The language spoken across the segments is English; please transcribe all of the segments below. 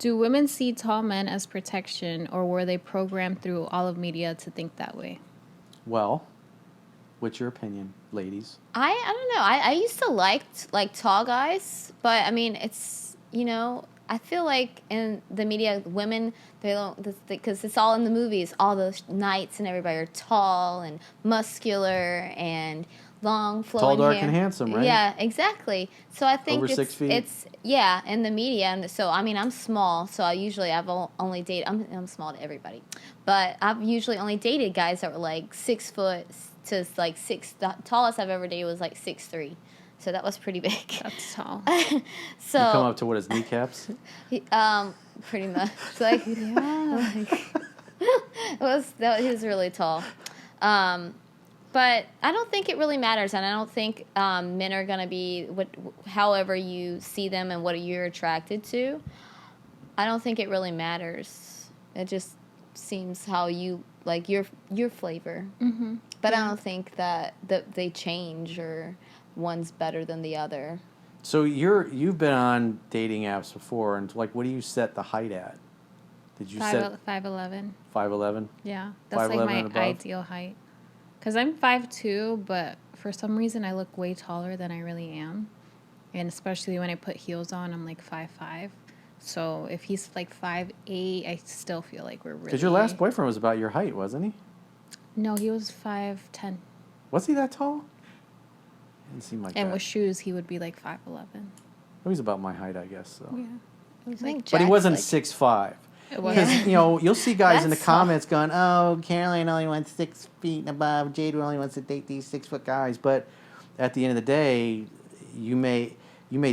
Do women see tall men as protection, or were they programmed through all of media to think that way? Well, what's your opinion, ladies? I don't know. I used to like tall guys, but I mean, it's, I feel like in the media, women, they don't, because it's all in the movies, all those knights and everybody are tall and muscular and long flowing Tall, dark, hair. and handsome, right? Yeah, exactly. So I think Over 6 feet? it's in the media, and so I mean I'm small, so I've only dated. I'm small to everybody, but I've usually only dated guys that were like 6 foot to like six. The tallest I've ever dated was like 6'3", so that was pretty big. That's tall. So You come up to what, his kneecaps? pretty much like he was really tall. But I don't think it really matters, and I don't think men are gonna be however you see them and what you're attracted to. I don't think it really matters. It just seems how you like your flavor. Mm-hmm. But I don't think that they change or one's better than the other. So you've been on dating apps before, and like, what do you set the height at? Did you set 5'11"? 5'11"? Yeah, that's 5'11" like my and above? ideal height. Because I'm 5'2", but for some reason I look way taller than I really am. And especially when I put heels on, I'm like 5'5". So if he's like 5'8", I still feel like we're really... Because your last boyfriend was about your height, wasn't he? No, he was 5'10". Was he that tall? Didn't seem like And that. with shoes, he would be like 5'11". He was about my height, I guess. So. Yeah. It was I think like... But he Jack's wasn't like- 6'5". It was. Because, you'll see guys in the That's tall. comments going, oh, Caroline only wants 6 feet and above. Jade only wants to date these 6-foot guys. But at the end of the day, you may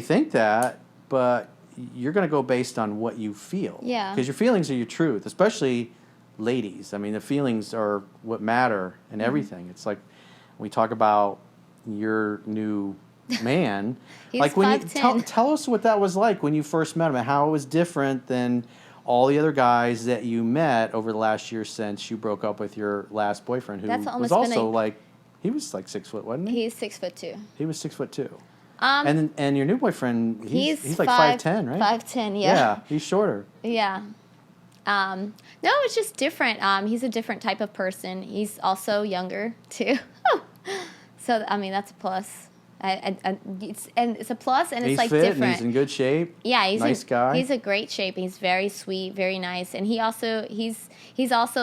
think that, but you're going to go based on what you feel. Yeah. Because your feelings are your truth, especially ladies. I mean, the feelings are what matter in everything. It's like when we talk about your new man. He's like when 5'10". tell us what that was like when you first met him and how it was different than all the other guys that you met over the last year since you broke up with your last boyfriend, who That's was almost been also like, he was like 6 foot, wasn't he? He's 6'2". He was 6'2". Um, And your new boyfriend, he's like 5'10", right? 5'10", Yeah, he's shorter. Yeah. No, it's just different. He's a different type of person. He's also younger too. So I mean that's a plus. It's a plus, and it's He's like fit different. and he's in good shape. Yeah, he's nice guy. He's a great shape. He's very sweet, very nice, and he's also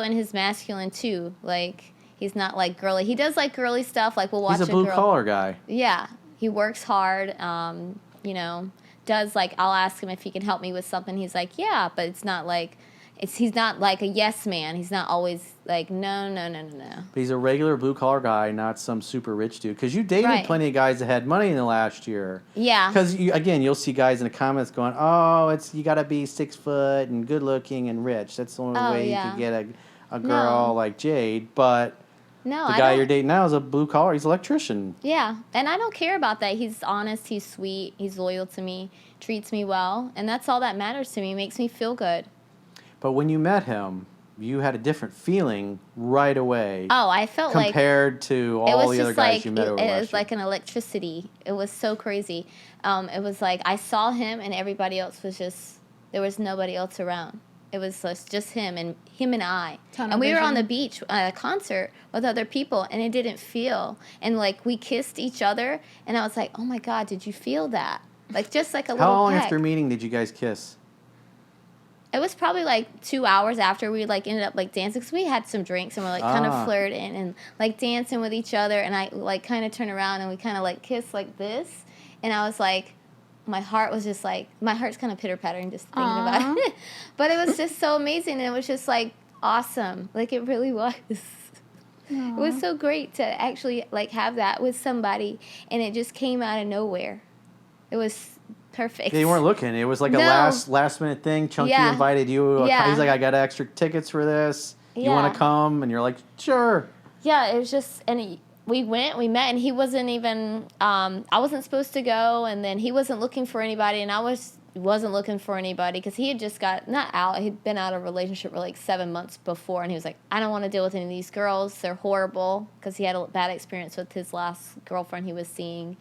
in his masculine too. Like he's not like girly. He does like girly stuff. Like we'll watch. He's a blue collar guy. Yeah, he works hard. Does like I'll ask him if he can help me with something. He's like, yeah, but it's not like. He's not like a yes man. He's not always like, no. But he's a regular blue-collar guy, not some super rich dude. Because you dated Right. plenty of guys that had money in the last year. Yeah. Because, you'll see guys in the comments going, oh, you got to be 6 foot and good-looking and rich. That's the only way you could get a girl like Jade. But No, the guy you're dating now is a blue-collar. He's an electrician. Yeah, and I don't care about that. He's honest. He's sweet. He's loyal to me. Treats me well. And that's all that matters to me. It makes me feel good. But when you met him, you had a different feeling right away. Oh, I felt compared to all the other guys you met over last year. It was like an electricity. It was so crazy. It was like I saw him and everybody else was just, there was nobody else around. It was just him and I. Tunnel And we were on vision. the beach at a concert with other people, and it didn't feel. And like we kissed each other, and I was like, oh my God, did you feel that? Like just like a little How long peck. after meeting did you guys kiss? It was probably like 2 hours after we like ended up like dancing, because we had some drinks and we're like kind of flirting and like dancing with each other, and I like kind of turned around and we kind of like kissed like this, and I was like, my heart's kind of pitter pattering just thinking about it, but it was just so amazing, and it was just like awesome, like it really was. It was so great to actually like have that with somebody, and it just came out of nowhere. It was perfect. They weren't looking. It was like a last minute thing. Chunky invited you. Yeah. He's like, I got extra tickets for this. You Yeah. want to come? And you're like, sure. Yeah, it was just, and we met, and he wasn't even, I wasn't supposed to go, and then he wasn't looking for anybody, and I wasn't looking for anybody, because he had just he'd been out of a relationship for like 7 months before, and he was like, I don't want to deal with any of these girls, they're horrible, because he had a bad experience with his last girlfriend he was seeing,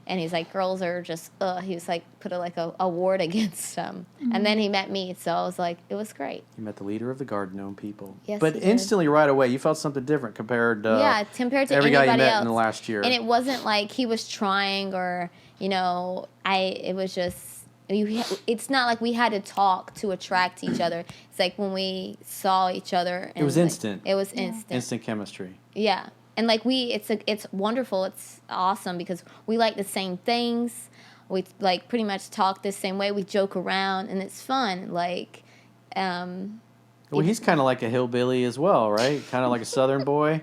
And he's like, girls are just, he was like, put a ward against them. And then he met me, so I was like, it was great. You met the leader of the garden gnome people. Yes, but he did. Instantly, right away, you felt something different compared to compared to every guy you anybody met else in the last year. And it wasn't like he was trying or, it was just, it's not like we had to talk to attract each other. It's like when we saw each other. And it was instant. It was instant. Instant chemistry. Yeah. And like it's wonderful. It's awesome because we like the same things. We like pretty much talk the same way. We joke around and it's fun. Like, well, he's kind of like a hillbilly as well, right? Kind of like a Southern boy.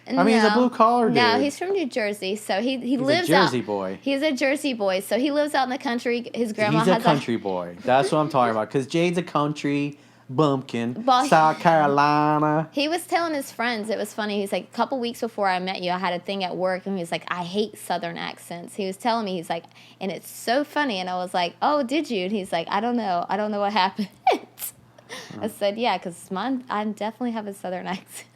I mean, he's a blue collar dude. No, he's from New Jersey, so he lives out. He's a Jersey boy. He's a Jersey boy, so he lives out in the country. His grandma He's a country boy. That's what I'm talking about. Because Jade's a country bumpkin, South Carolina. He was telling his friends, it was funny. He's like, a couple weeks before I met you, I had a thing at work, and he was like, I hate Southern accents. He was telling me, he's like, and it's so funny. And I was like, oh, did you? And he's like, I don't know what happened. I said, yeah, because I definitely have a Southern accent.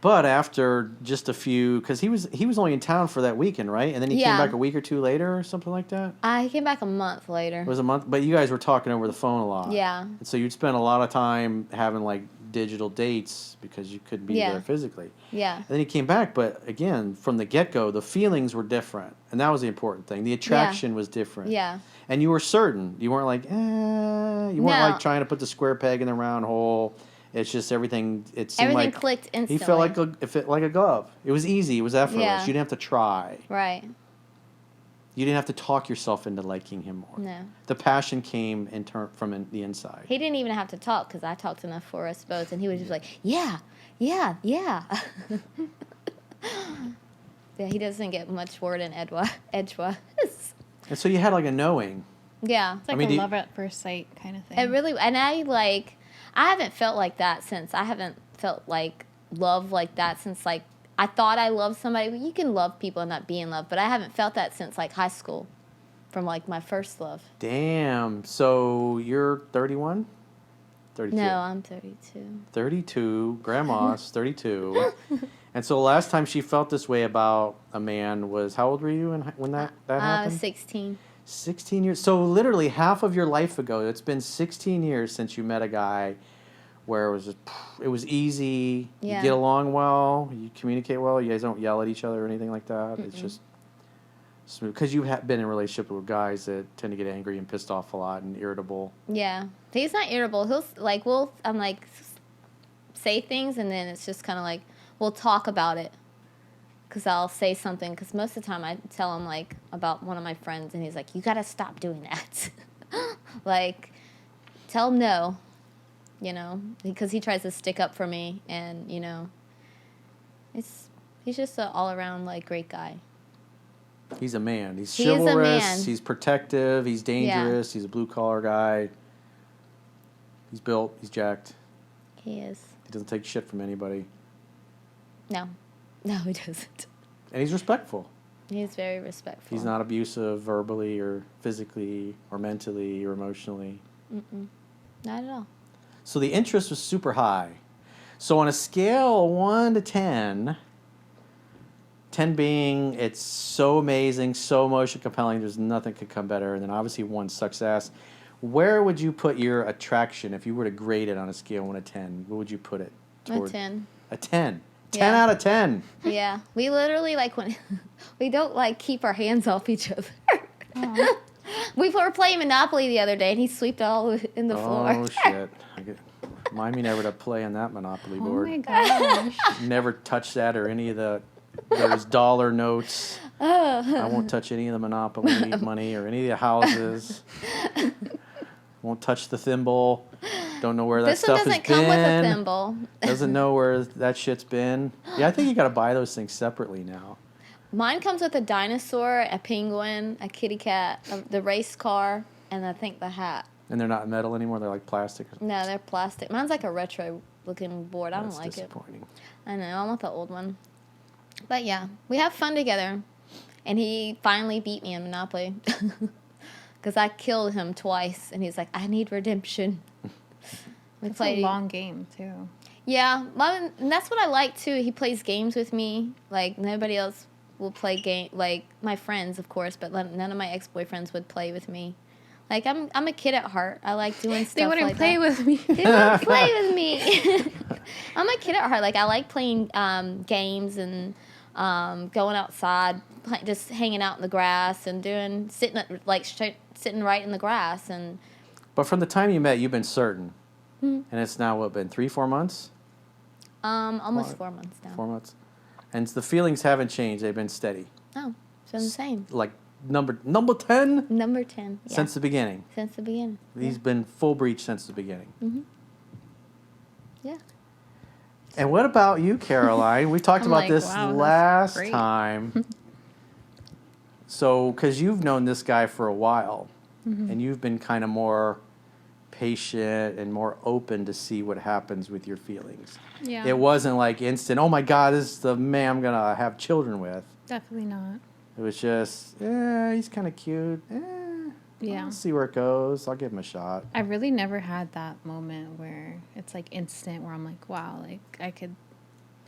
But after just a few, because he was only in town for that weekend, right? And then he came back a week or two later or something like that? He came back a month later. It was a month? But you guys were talking over the phone a lot. Yeah. And so you'd spend a lot of time having, like, digital dates because you couldn't be there physically. Yeah. And then he came back, but again, from the get-go, the feelings were different. And that was the important thing. The attraction was different. Yeah. And you were certain. You weren't like, You weren't, like, trying to put the square peg in the round hole. It's just everything. It seemed everything like clicked instantly. He felt like it fit like a glove. It was easy. It was effortless. Yeah. You didn't have to try. Right. You didn't have to talk yourself into liking him more. No. The passion came from the inside. He didn't even have to talk because I talked enough for us both, and he was just like, yeah. Yeah, he doesn't get much word in edgewise. And so you had like a knowing. Yeah. It's like a love at first sight kind of thing. It really, and I haven't felt like that since. I haven't felt like love like that since, like, I thought I loved somebody. You can love people and not be in love, but I haven't felt that since, like, high school, from, like, my first love. Damn. So you're 31? 32. No, I'm 32. 32. Grandma's 32. And so the last time she felt this way about a man was, how old were you when that happened? I was 16. 16 years. So literally half of your life ago, it's been 16 years since you met a guy where it was easy, you get along well, you communicate well, you guys don't yell at each other or anything like that. It's just smooth. Because you've been in relationships with guys that tend to get angry and pissed off a lot and irritable. Yeah. He's not irritable. He'll, like, I'm like, say things, and then it's just kind of like, we'll talk about it. Because I'll say something, because most of the time I tell him, like, about one of my friends, and he's like, you got to stop doing that. Like, tell him no, because he tries to stick up for me, and, he's just an all-around, like, great guy. He's a man. He's chivalrous, he's protective, he's dangerous, he's a blue-collar guy. He's built, he's jacked. He is. He doesn't take shit from anybody. No, he doesn't. And he's respectful. He's very respectful. He's not abusive verbally or physically or mentally or emotionally. Not at all. So the interest was super high. So on a scale of 1 to 10, 10 being it's so amazing, so emotionally compelling, there's nothing could come better, and then obviously 1 sucks ass. Where would you put your attraction if you were to grade it on a scale of 1 to 10? What would you put it toward? A 10. A 10. 10 out of 10. Yeah. We literally, like, when we don't, like, keep our hands off each other. We were playing Monopoly the other day, and he swept all in the floor. Oh, shit. Remind me never to play on that Monopoly board. Oh, my gosh. Never touch that or any of those dollar notes. I won't touch any of the Monopoly money or any of the houses. Won't touch the thimble. Don't know where that stuff has been. This one doesn't come with a thimble. Doesn't know where that shit's been. Yeah, I think you got to buy those things separately now. Mine comes with a dinosaur, a penguin, a kitty cat, the race car, and I think the hat. And they're not metal anymore? They're like plastic? No, they're plastic. Mine's like a retro-looking board. I don't like it. That's disappointing. I know. I want the old one. But, yeah, we have fun together. And he finally beat me in Monopoly. Because I killed him twice, and he's like, I need redemption. It's a long game, too. Yeah, and that's what I like, too. He plays games with me. Like, nobody else will play game, like my friends, of course, but none of my ex-boyfriends would play with me. Like I'm a kid at heart. I like doing stuff. They wouldn't like play that. with me. They wouldn't play with me. I'm a kid at heart. Like I like playing games and going outside, just hanging out in the grass and sitting right in the grass and. But from the time you met, you've been certain, and it's now what, been 3-4 months? Almost 4 months now. 4 months, and the feelings haven't changed; they've been steady. Oh, it's been the same. Like number 10. Number 10. Yeah. Since the beginning. Since the beginning. He's been full breach since the beginning. Mm-hmm. Yeah. And what about you, Caroline? We talked about this wow, last great. time. So, because you've known this guy for a while, and you've been kind of more patient and more open to see what happens with your feelings. Yeah. It wasn't like instant, oh my God, this is the man I'm going to have children with. Definitely not. It was just, he's kind of cute. Yeah. I'll see where it goes. I'll give him a shot. I really never had that moment where it's like instant, where I'm like, wow, like I could,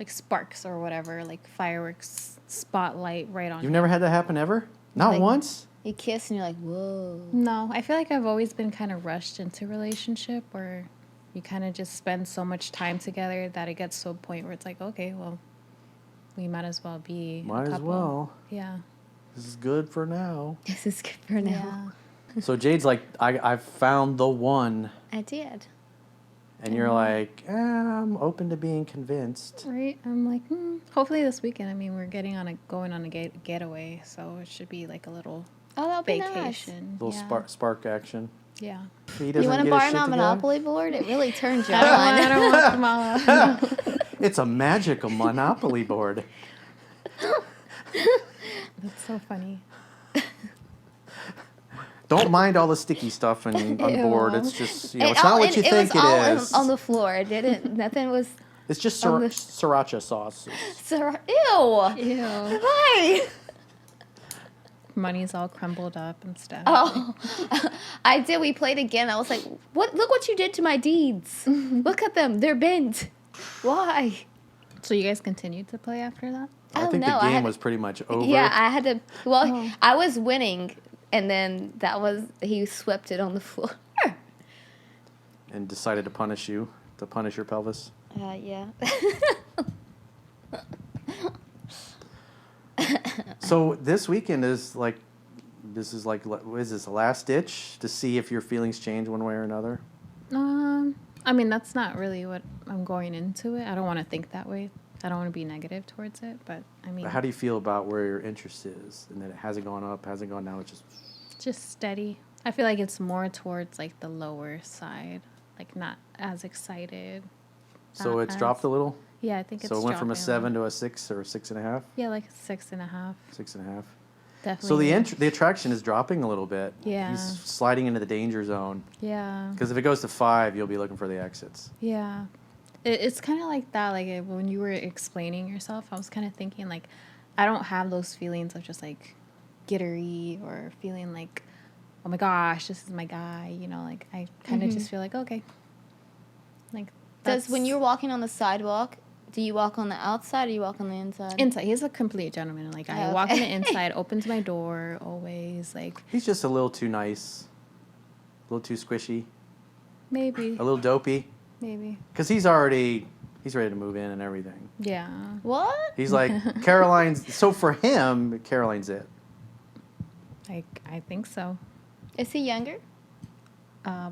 like sparks or whatever, like fireworks, spotlight right on. You've never had that happen ever? Not Like- once? You kiss and you're like, whoa. No, I feel like I've always been kind of rushed into a relationship where you kind of just spend so much time together that it gets to a point where it's like, okay, well, we might as well be a Might as couple. well. Yeah. This is good for now. This is good for now. So Jade's like, I've found the one. I did. And you're like, I'm open to being convinced. Right. I'm like, hopefully this weekend. I mean, we're going on a getaway, so it should be like a little Oh, that'll be nice. vacation. Little spark action. Yeah. He You doesn't want to get borrow his shit my together? Monopoly board? It really turns you I on. don't want Kamala. It's a magical Monopoly board. That's so funny. Don't mind all the sticky stuff on board. Ew. It's just, it's not what you think it was it is. all on the floor. It didn't. Nothing was. It's just on the- sriracha sauce. Ew. Ew. Why? Money's all crumbled up and stuff. Oh, I did. We played again. I was like, "What? Look what you did to my deeds. Look at them. They're bent. Why?" So you guys continued to play after that? I Oh, think no, the I game had- was pretty much over. Yeah, I had to. Well, I was winning, and then he swept it on the floor. And decided to punish you, to punish your pelvis. Yeah. So this weekend is like, what is this, a last ditch to see if your feelings change one way or another? I mean, that's not really what I'm going into it. I don't want to think that way. I don't want to be negative towards it, but I mean, But how do you feel about where your interest is, and that it hasn't gone up, hasn't gone down? It's just steady. I feel like it's more towards like the lower side, like not as excited. so it's dropped a little. Yeah, I think it's So it went from a dropping 7 to a 6 or a 6.5. Yeah, like 6.5. 6.5. Definitely. So the attraction is dropping a little bit. Yeah. He's sliding into the danger zone. Yeah. Because if it goes to 5, you'll be looking for the exits. Yeah. It's kind of like that. Like when you were explaining yourself, I was kind of thinking like, I don't have those feelings of just like gittery or feeling like, oh my gosh, this is my guy. You know, like I kind of just feel like, okay. Like When you're walking on the sidewalk, do you walk on the outside or you walk on the inside? inside, he's a complete gentleman. Like I Oh, walk on okay. the inside, opens my door always. Like He's just a little too nice, a little too squishy, maybe, a little dopey. maybe. Because he's ready to move in and everything. Yeah. What? He's like, Caroline's, so for him, Caroline's it. I think so. Is he younger?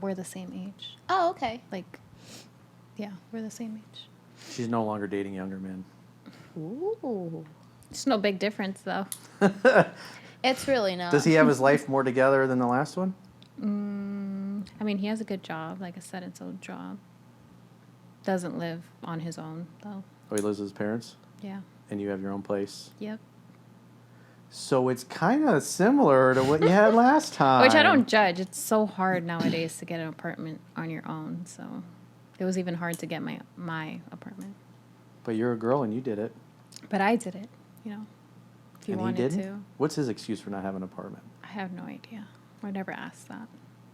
We're the same age. Oh, okay. Like, yeah, we're the same age. She's no longer dating younger men. Ooh. It's no big difference though. It's really not. Does he have his life more together than the last one? I mean, he has a good job. Like I said, it's a job. Doesn't live on his own though. Oh, he lives with his parents? Yeah. And you have your own place? Yep. So it's kind of similar to what you had last time. Which I don't judge. It's so hard nowadays to get an apartment on your own. So it was even hard to get my apartment. But you're a girl and you did it. But I did it, you know. If you And he wanted didn't? to. What's his excuse for not having an apartment? I have no idea. I never asked that.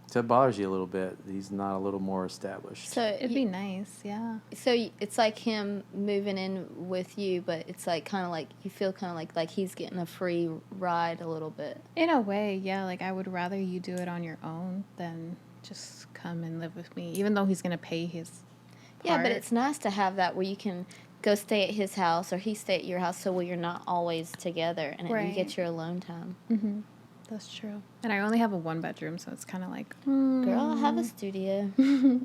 So it bothers you a little bit. He's not a little more established. So It'd be nice, yeah. So it's like him moving in with you, but it's like kind of like you feel kind of like he's getting a free ride a little bit. In a way, yeah. Like, I would rather you do it on your own than just come and live with me, even though he's going to pay his Yeah, but part. it's nice to have that where you can go stay at his house or he stay at your house, so where you're not always together and you Right. get your alone time. Mm-hmm. That's true. And I only have a 1-bedroom, so it's kind of like, Girl, I have a studio. Well,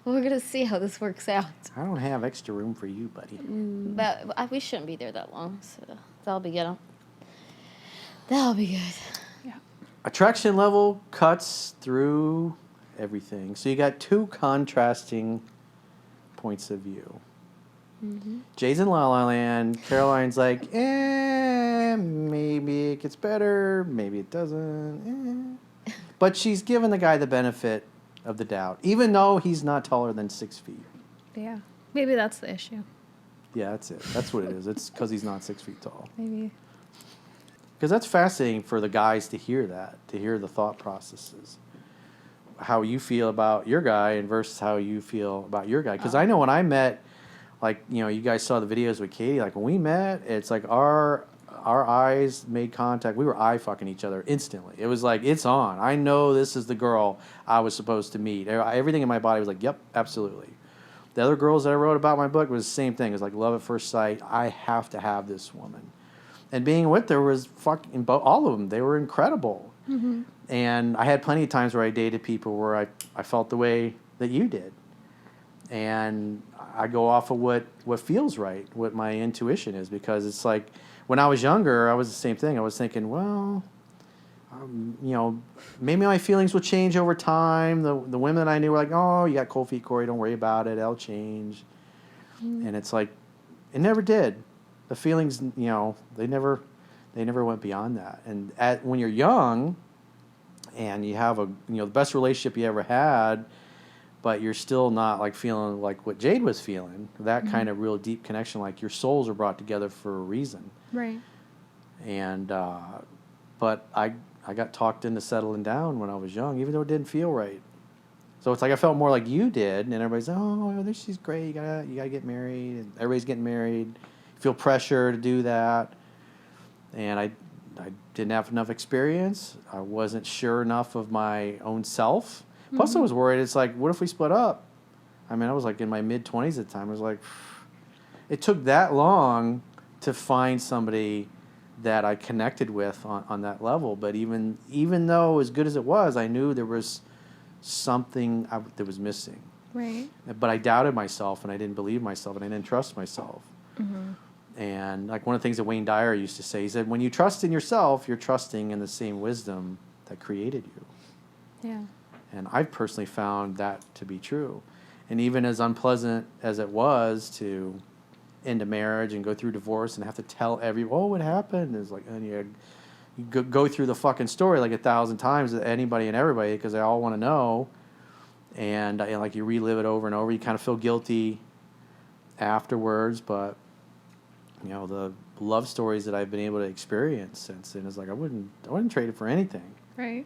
we're gonna see how this works out. I don't have extra room for you, buddy. But we shouldn't be there that long, so that'll be good. That'll be good. Attraction level cuts through everything. So you got two contrasting points of view. Mm-hmm. Jay's in La La Land. Caroline's like, maybe it gets better. Maybe it doesn't. But she's given the guy the benefit of the doubt, even though he's not taller than 6 feet. yeah. Maybe that's the issue. Yeah, that's it. That's what it is. It's because he's not 6 feet tall. Maybe. Because that's fascinating for the guys to hear that, to hear the thought processes. How you feel about your guy and versus how you feel about your guy. Because I know when I met, like, you know, you guys saw the videos with Katie, like when we met, it's like our eyes made contact. We were eye fucking each other instantly. It was like, it's on. I know this is the girl I was supposed to meet. Everything in my body was like, yep, absolutely. The other girls that I wrote about in my book was the same thing. It was like love at first sight. I have to have this woman. And being with her was fucking, all of them. They were incredible. Mm-hmm. And I had plenty of times where I dated people where I felt the way that you did. And I go off of what feels right, what my intuition is, because it's like when I was younger, I was the same thing. I was thinking, well, you know, maybe my feelings will change over time. The women that I knew were like, oh, you got cold feet, Corey, don't worry about it, it'll change. Mm. And it's like, it never did. The feelings, you know, they never went beyond that. And when you're young, and you have the best relationship you ever had, but you're still not like feeling like what Jade was feeling, that kind of real deep connection, like your souls are brought together for a reason. Right. And, but I got talked into settling down when I was young, even though it didn't feel right. So it's like I felt more like you did, and everybody's like, oh, she's great, you gotta get married, and everybody's getting married. You feel pressure to do that. And I didn't have enough experience. I wasn't sure enough of my own self. Plus, I was worried. It's like, what if we split up? I mean, I was like in my mid-20s at the time. I was like, it took that long to find somebody that I connected with on that level. But even though as good as it was, I knew there was something that was missing. Right. But I doubted myself, and I didn't believe myself, and I didn't trust myself. Mm-hmm. And like one of the things that Wayne Dyer used to say, he said, when you trust in yourself, you're trusting in the same wisdom that created you. Yeah. And I've personally found that to be true. And even as unpleasant as it was to end a marriage and go through divorce and have to tell what happened? It's like, and you go through the fucking story like 1,000 times to anybody and everybody because they all want to know. And like you relive it over and over. You kind of feel guilty afterwards, but you know, the love stories that I've been able to experience since then is like I wouldn't trade it for anything. Right.